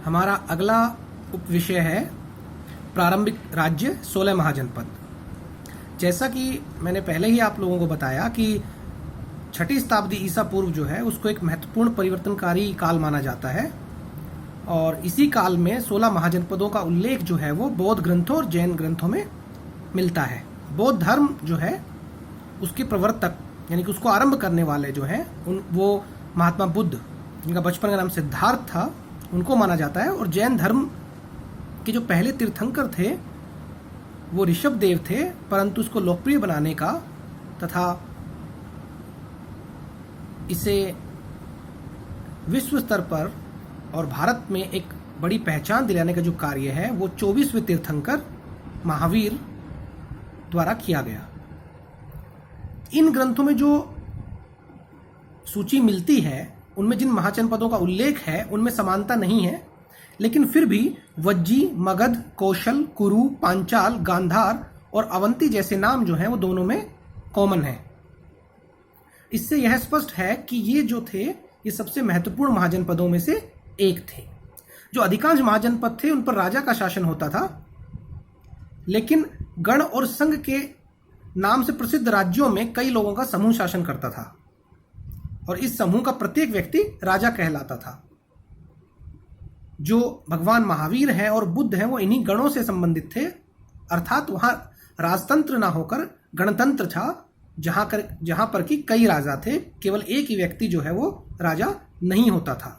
हमारा अगला उप विषय है प्रारंभिक राज्य 16 महाजनपद। जैसा कि मैंने पहले ही आप लोगों को बताया कि 6ठी शताब्दी ईसा पूर्व जो है उसको एक महत्वपूर्ण परिवर्तनकारी काल माना जाता है और इसी काल में 16 महाजनपदों का उल्लेख जो है वो बौद्ध ग्रंथों और जैन ग्रंथों में मिलता है। बौद्ध धर्म जो है उसके प्रवर्तक यानी कि उसको आरंभ करने वाले जो हैं वो महात्मा बुद्ध, जिनका बचपन का नाम सिद्धार्थ था, उनको माना जाता है। और जैन धर्म के जो पहले तीर्थंकर थे वो ऋषभदेव थे, परंतु उसको लोकप्रिय बनाने का तथा इसे विश्व स्तर पर और भारत में एक बड़ी पहचान दिलाने का जो कार्य है वो 24वें तीर्थंकर महावीर द्वारा किया गया। इन ग्रंथों में जो सूची मिलती है उनमें जिन महाजनपदों का उल्लेख है उनमें समानता नहीं है, लेकिन फिर भी वज्जी, मगध, कौशल, कुरु, पांचाल, गांधार और अवंती जैसे नाम जो हैं वो दोनों में कॉमन है। इससे यह स्पष्ट है कि ये जो थे ये सबसे महत्वपूर्ण महाजनपदों में से एक थे। जो अधिकांश महाजनपद थे उन पर राजा का शासन होता था, लेकिन गण और संघ के नाम से प्रसिद्ध राज्यों में कई लोगों का समूह शासन करता था और इस समूह का प्रत्येक व्यक्ति राजा कहलाता था। जो भगवान महावीर हैं और बुद्ध हैं वो इन्हीं गणों से संबंधित थे, अर्थात वहां राजतंत्र ना होकर गणतंत्र था, जहां पर कि कई राजा थे, केवल एक ही व्यक्ति जो है वो राजा नहीं होता था।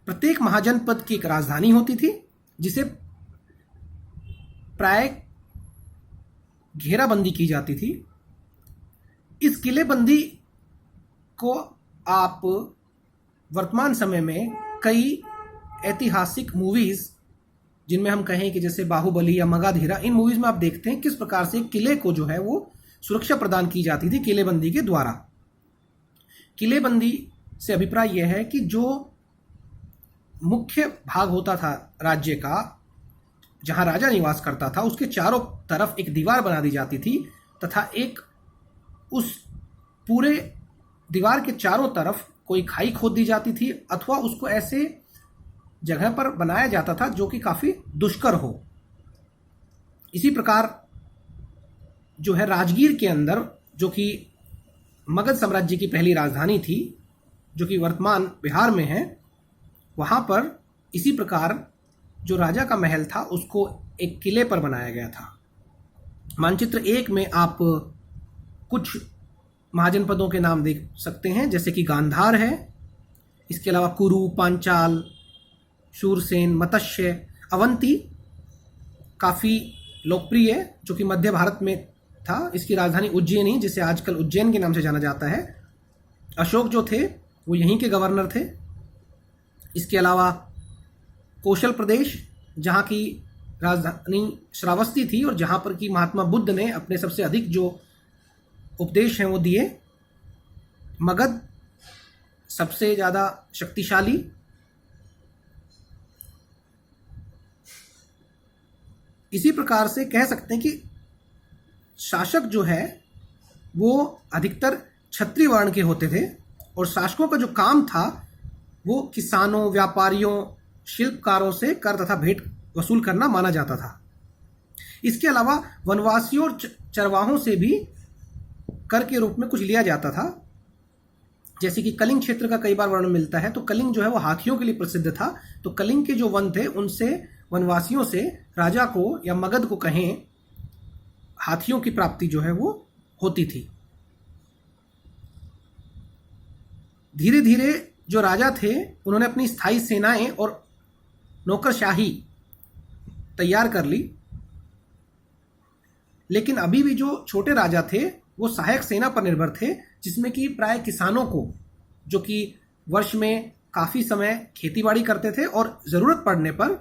प्रत्येक महाजनपद की एक राजधानी होती थी जिसे प्राय घेराबंदी की जाती थी। इस किलेबंदी को आप वर्तमान समय में कई ऐतिहासिक मूवीज, जिनमें हम कहें कि जैसे बाहुबली या मगधीरा, इन मूवीज में आप देखते हैं किस प्रकार से किले को जो है वो सुरक्षा प्रदान की जाती थी किलेबंदी के द्वारा। किलेबंदी से अभिप्राय यह है कि जो मुख्य भाग होता था राज्य का, जहां राजा निवास करता था, उसके चारों तरफ एक दीवार बना दी जाती थी तथा एक उस पूरे दीवार के चारों तरफ कोई खाई खोद दी जाती थी अथवा उसको ऐसे जगह पर बनाया जाता था जो कि काफी दुष्कर हो। इसी प्रकार जो है राजगीर के अंदर, जो कि मगध साम्राज्य की पहली राजधानी थी, जो कि वर्तमान बिहार में है, वहां पर इसी प्रकार जो राजा का महल था उसको एक किले पर बनाया गया था। मानचित्र 1 में आप कुछ महाजनपदों के नाम देख सकते हैं, जैसे कि गांधार है, इसके अलावा कुरु, पांचाल, शूरसेन, मत्स्य, अवंती काफ़ी लोकप्रिय है, जो कि मध्य भारत में था। इसकी राजधानी उज्जैनी, जिसे आजकल उज्जैन के नाम से जाना जाता है। अशोक जो थे वो यहीं के गवर्नर थे। इसके अलावा कौशल प्रदेश, जहाँ की राजधानी श्रावस्ती थी और जहाँ पर कि महात्मा बुद्ध ने अपने सबसे अधिक जो उपदेश हैं वो दिए। मगध सबसे ज़्यादा शक्तिशाली। इसी प्रकार से कह सकते हैं कि शासक जो है वो अधिकतर क्षत्रिय वर्ण के होते थे और शासकों का जो काम था वो किसानों, व्यापारियों, शिल्पकारों से कर तथा भेंट वसूल करना माना जाता था। इसके अलावा वनवासियों और चरवाहों से भी कर के रूप में कुछ लिया जाता था। जैसे कि कलिंग क्षेत्र का कई बार वर्णन मिलता है, तो कलिंग जो है वो हाथियों के लिए प्रसिद्ध था। तो कलिंग के जो वन थे उनसे, वनवासियों से राजा को या मगध को कहें, हाथियों की प्राप्ति जो है वो होती थी। धीरे धीरे जो राजा थे उन्होंने अपनी स्थायी सेनाएं और नौकरशाही तैयार कर ली, लेकिन अभी भी जो छोटे राजा थे वो सहायक सेना पर निर्भर थे, जिसमें कि प्राय किसानों को, जो कि वर्ष में काफ़ी समय खेतीबाड़ी करते थे और ज़रूरत पड़ने पर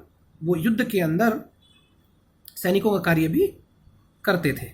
वो युद्ध के अंदर सैनिकों का कार्य भी करते थे।